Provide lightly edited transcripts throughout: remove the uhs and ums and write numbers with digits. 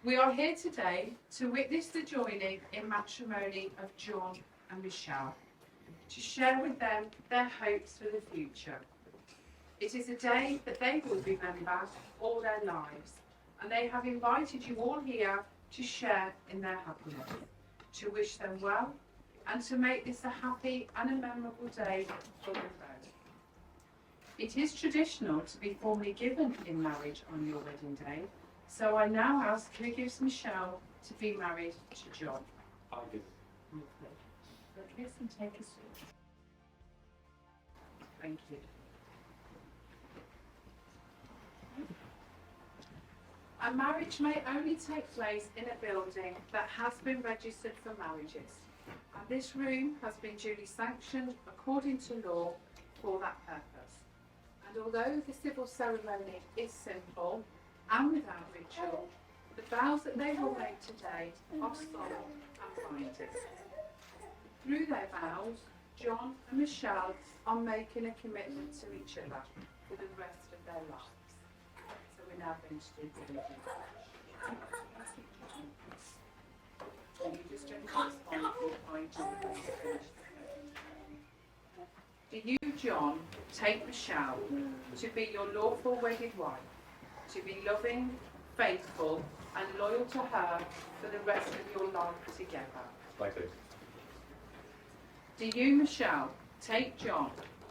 We are here today to witness the joining in matrimony of John and Michelle, to share with them their hopes for the future. It is a day that they will remember all their lives, and they have invited you all here to share in their happiness, to wish them well, and to make this a happy and a memorable day for them both. It is traditional to be formally given in marriage on your wedding day, so I now ask who gives Michelle to be married to John. I do. Kiss and take a seat. Thank you. A marriage may only take place in a building that has been registered for marriages, and this room has been duly sanctioned according to law for that purpose. And although the civil ceremony is simple and without ritual, the vows that they will make today are solemn and binding. Through their vows, John and Michelle are making a commitment to each other for the rest of their lives. So we're now going to do the religion. So you just going to respond with I, John, and finish. Do you, John, take Michelle to be your lawful wedded wife, to be loving, faithful, and loyal to her for the rest of your life together? I do. Do you, Michelle, take John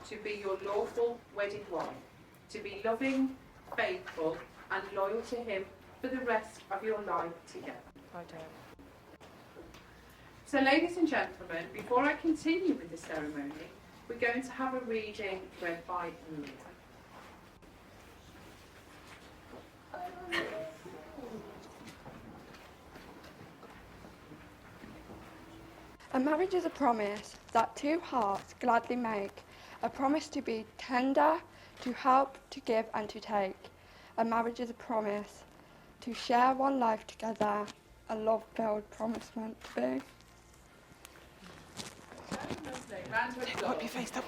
to be your lawful wedded wife, to be loving, faithful, and loyal to him for the rest of your life together? I do. So, ladies and gentlemen, before I continue with the ceremony, we're going to have a reading read by Maria. A marriage is a promise that two hearts gladly make, a promise to be tender, to help, to give and to take. A marriage is a promise to share one life together, a love-filled promise meant to be. Round of applause. Wipe your face up.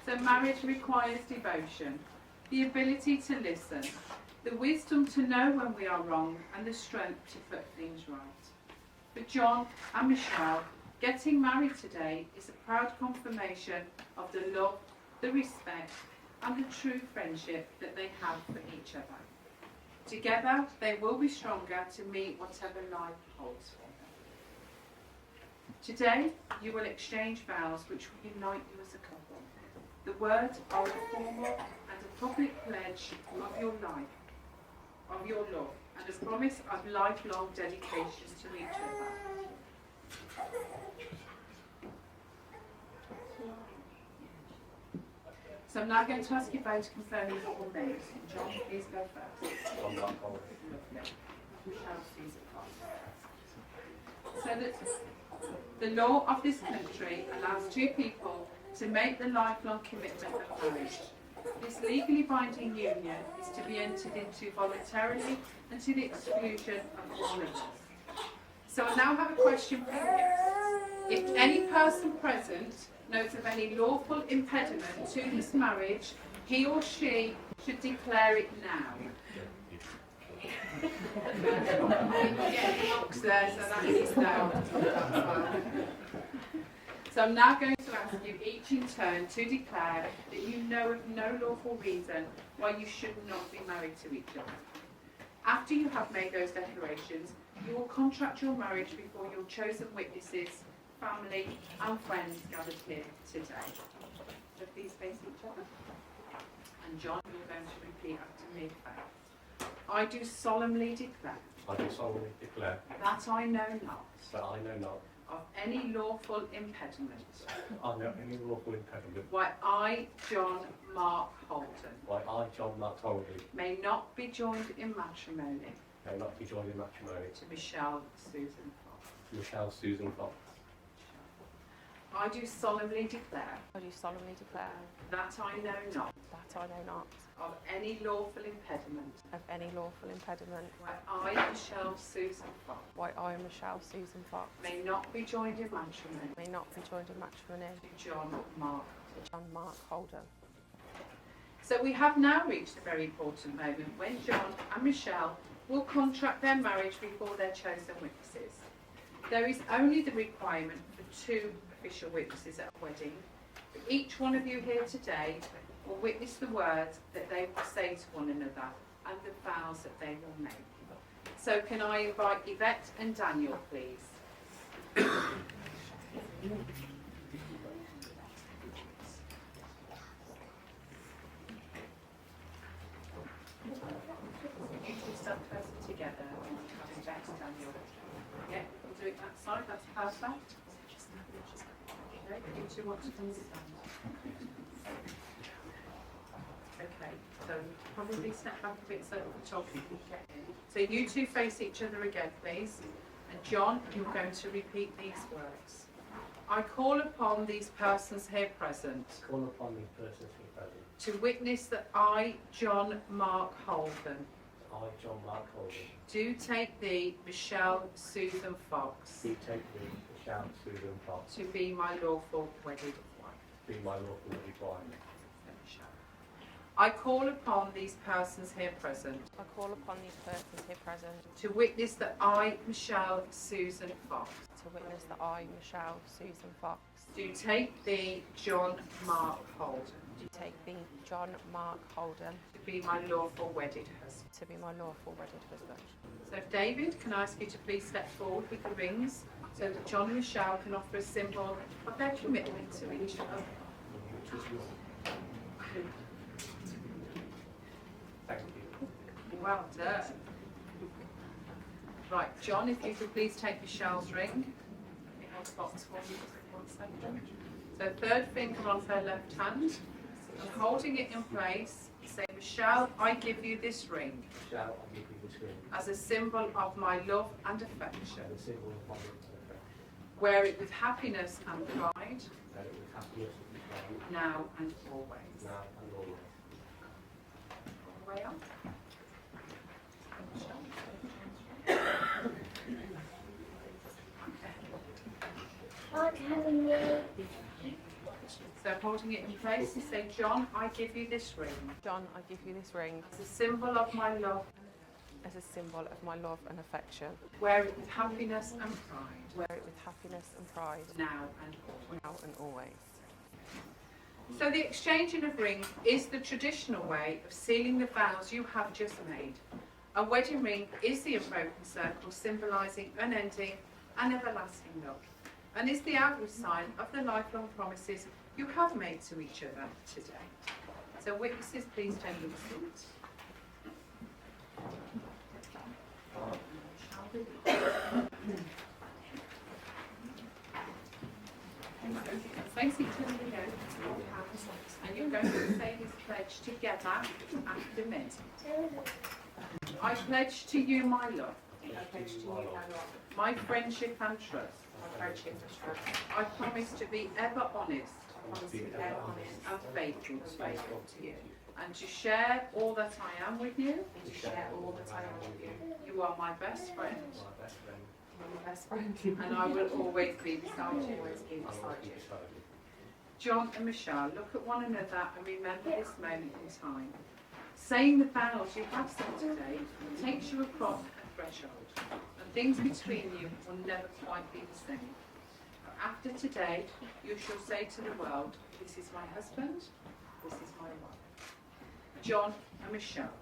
So marriage requires devotion, the ability to listen, the wisdom to know when we are wrong, and the strength to put things right. For John and Michelle, getting married today is a proud confirmation of the love, the respect, and the true friendship that they have for each other. Together, they will be stronger to meet whatever life holds for them. Today, you will exchange vows which will unite you as a couple. The words are a formal and a public pledge of your life, of your love, and a promise of lifelong dedication to each other. So I'm now going to ask you both to confirm your full names. John, please go first. I'm not old. Lovely. Michelle, Susan, so that the law of this country allows two people to make the lifelong commitment of marriage. This legally binding union is to be entered into voluntarily and to the exclusion of all others. So I now have a question for you. If any person present knows of any lawful impediment to this marriage, he or she should declare it now. Yeah, looks there, so that is now. So I'm now going to ask you each in turn to declare that you know of no lawful reason why you should not be married to each other. After you have made those declarations, you will contract your marriage before your chosen witnesses, family and friends gathered here today. So please face each other. And John, you're going to repeat after me. I do solemnly declare I do solemnly declare that I know not that I know not of any lawful impediment of any lawful impediment why I, John Mark Holden, why I, John Mark Holden, may not be joined in matrimony may not be joined in matrimony to Michelle Susan Fox. to Michelle Susan Fox. I do solemnly declare I do solemnly declare that I know not that I know not of any lawful impediment of any lawful impediment why I, Michelle Susan Fox, why I, Michelle Susan Fox, may not be joined in matrimony may not be joined in matrimony to John Mark. to John Mark Holden. So we have now reached a very important moment when John and Michelle will contract their marriage before their chosen witnesses. There is only the requirement for two official witnesses at a wedding. But each one of you here today will witness the words that they will say to one another and the vows that they will make. So can I invite Yvette and Daniel, please? You two stand closer together and have Yvette and Daniel. Yeah, we'll do it that side, that's perfect. Okay, you two want to stand. Okay, so probably step back a bit so that the top you can get in. So you two face each other again, please. And John, you're going to repeat these words. I call upon these persons here present Call upon these persons here present to witness that I, John Mark Holden, I, John Mark Holden, do take thee, Michelle Susan Fox, do take thee, Michelle Susan Fox, to be my lawful wedded wife. be my lawful wedded wife. I call upon these persons here present I call upon these persons here present to witness that I, Michelle Susan Fox, to witness that I, Michelle Susan Fox, do take thee, John Mark Holden, do take thee, John Mark Holden, to be my lawful wedded husband. to be my lawful wedded husband. So David, can I ask you to please step forward with the rings so that John and Michelle can offer a symbol of their commitment to each other. Thank you. Well done. Right, John, if you could please take Michelle's ring. Let me hold the box for you just 1 second. So third finger on her left hand, and holding it in place, say, Michelle, I give you this ring Michelle, I give you this ring as a symbol of my love and affection. as a symbol of my love and affection. Wear it with happiness and pride, That it with happiness and pride, now and always. now and always. All the way up. So holding it in place, you say, John, I give you this ring John, I give you this ring as a symbol of my love. as a symbol of my love and affection. Wear it with happiness and pride, Wear it with happiness and pride, now and always. now and always. So the exchanging of rings is the traditional way of sealing the vows you have just made. A wedding ring is the unbroken circle symbolising unending and everlasting love, and is the outward sign of the lifelong promises you have made to each other today. So witnesses, please take your seats. Face each other again, and you're going to say this pledge together after me. I pledge to you my love, my friendship and trust. I promise to be ever honest and faithful to you, and to share all that I am with you. You are my best friend, My best friend, and I will always be beside you. beside you. John and Michelle, look at one another and remember this moment in time. Saying the vows you have said today takes you across a threshold, and things between you will never quite be the same. But after today, you shall say to the world, this is my husband, this is my wife. John and Michelle,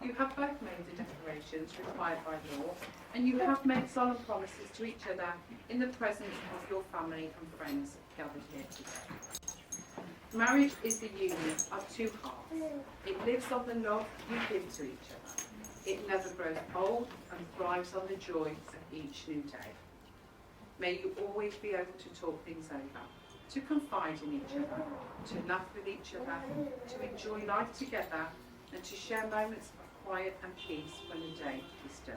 you have both made the declarations required by law, and you have made solemn promises to each other in the presence of your family and friends gathered here today. Marriage is the union of two hearts. It lives on the love you give to each other. It never grows old and thrives on the joy of each new day. May you always be able to talk things over, to confide in each other, to laugh with each other, to enjoy life together, and to share moments of quiet and peace when the day is done.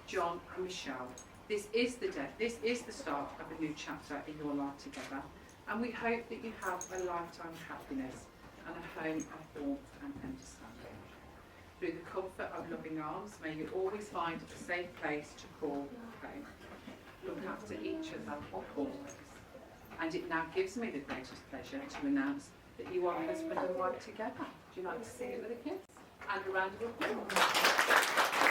John and Michelle, this is the start of a new chapter in your life together, and we hope that you have a lifetime of happiness and a home of warmth and understanding. Through the comfort of loving arms, may you always find a safe place to call home. Look after each other always. And it now gives me the greatest pleasure to announce that you are husband and wife together. Do you like to sing it with the kids? And a round of applause.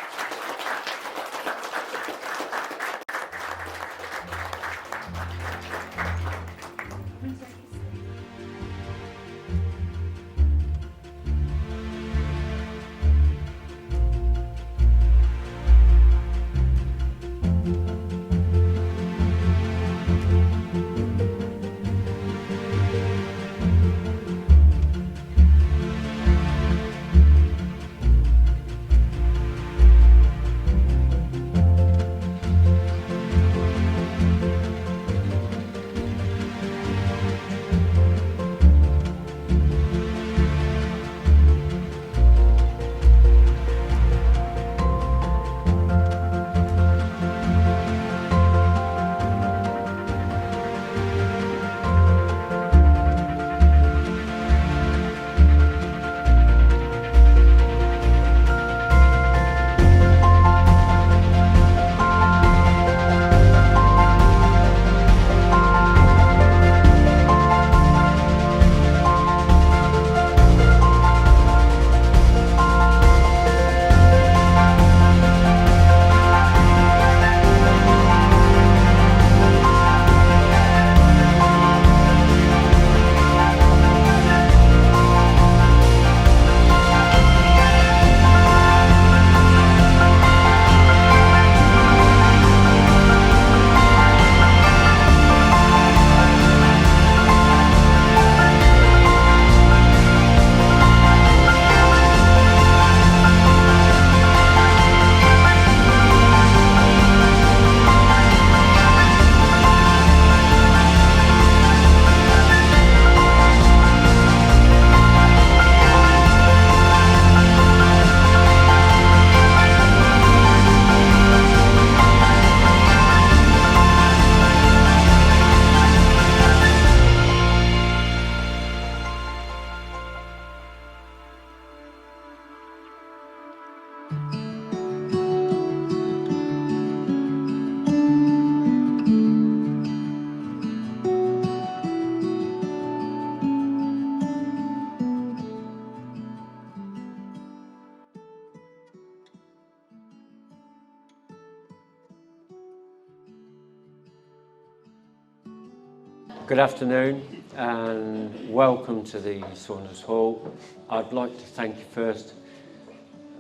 Good afternoon and welcome to the Saunders Hall. I'd like to thank you first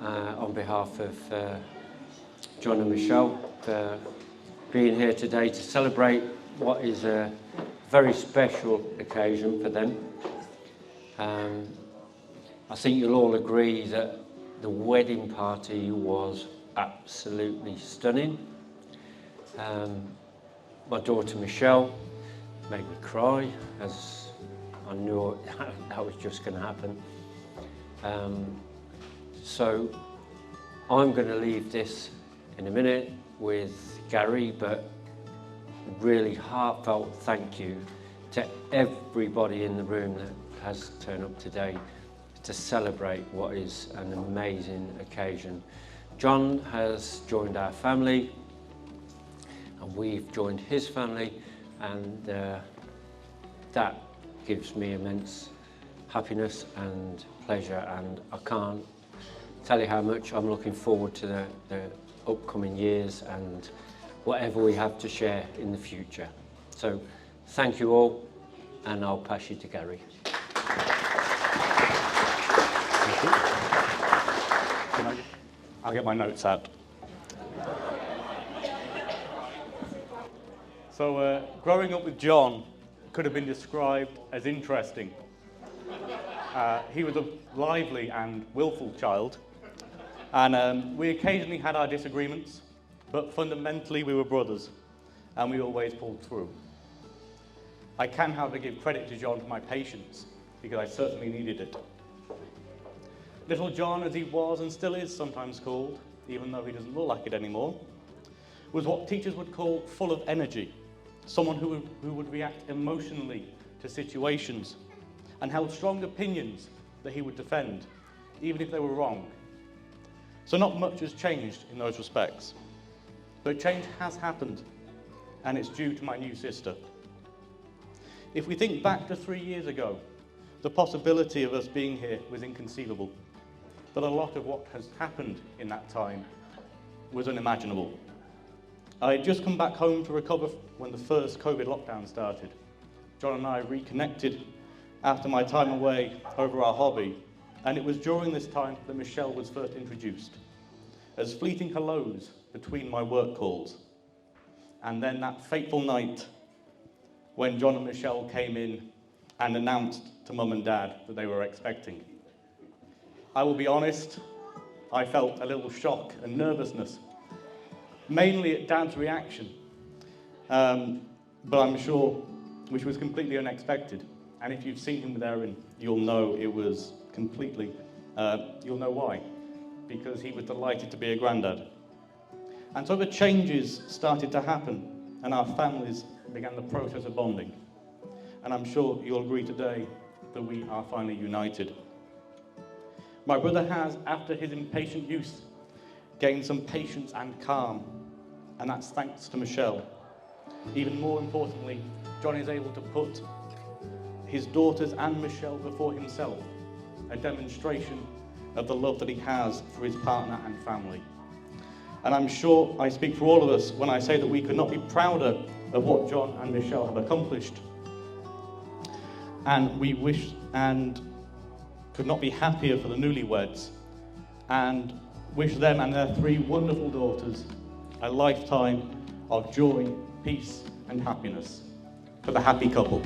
on behalf of John and Michelle for being here today to celebrate what is a very special occasion for them. I think you'll all agree that the wedding party was absolutely stunning. My daughter Michelle made me cry, as I knew that was just going to happen. So I'm going to leave this in a minute with Gary, but really heartfelt thank you to everybody in the room that has turned up today to celebrate what is an amazing occasion. John has joined our family and we've joined his family, and that gives me immense happiness and pleasure, and I can't tell you how much I'm looking forward to the upcoming years and whatever we have to share in the future. So thank you all, and I'll pass you to Gary. Thank you. I'll get my notes out. So, growing up with John could have been described as interesting. He was a lively and willful child, and we occasionally had our disagreements, but fundamentally we were brothers, and we always pulled through. I can, however, give credit to John for my patience, because I certainly needed it. Little John, as he was and still is sometimes called, even though he doesn't look like it anymore, was what teachers would call full of energy. Someone who would react emotionally to situations and held strong opinions that he would defend, even if they were wrong. So not much has changed in those respects. But change has happened, and it's due to my new sister. If we think back to 3 years ago, the possibility of us being here was inconceivable. But a lot of what has happened in that time was unimaginable. I had just come back home to recover when the first COVID lockdown started. John and I reconnected after my time away over our hobby, and it was during this time that Michelle was first introduced, as fleeting hellos between my work calls. And then that fateful night when John and Michelle came in and announced to Mum and Dad that they were expecting. I will be honest, I felt a little shock and nervousness, mainly at Dad's reaction, but I'm sure, which was completely unexpected. And if you've seen him there, you'll know it was completely, you'll know why, because he was delighted to be a granddad. And so the changes started to happen, and our families began the process of bonding. And I'm sure you'll agree today that we are finally united. My brother has, after his impatient youth, gained some patience and calm, and that's thanks to Michelle. Even more importantly, John is able to put his daughters and Michelle before himself, a demonstration of the love that he has for his partner and family. And I'm sure I speak for all of us when I say that we could not be prouder of what John and Michelle have accomplished. And we wish and could not be happier for the newlyweds, and wish them and their 3 wonderful daughters a lifetime of joy, peace and happiness. For the happy couple.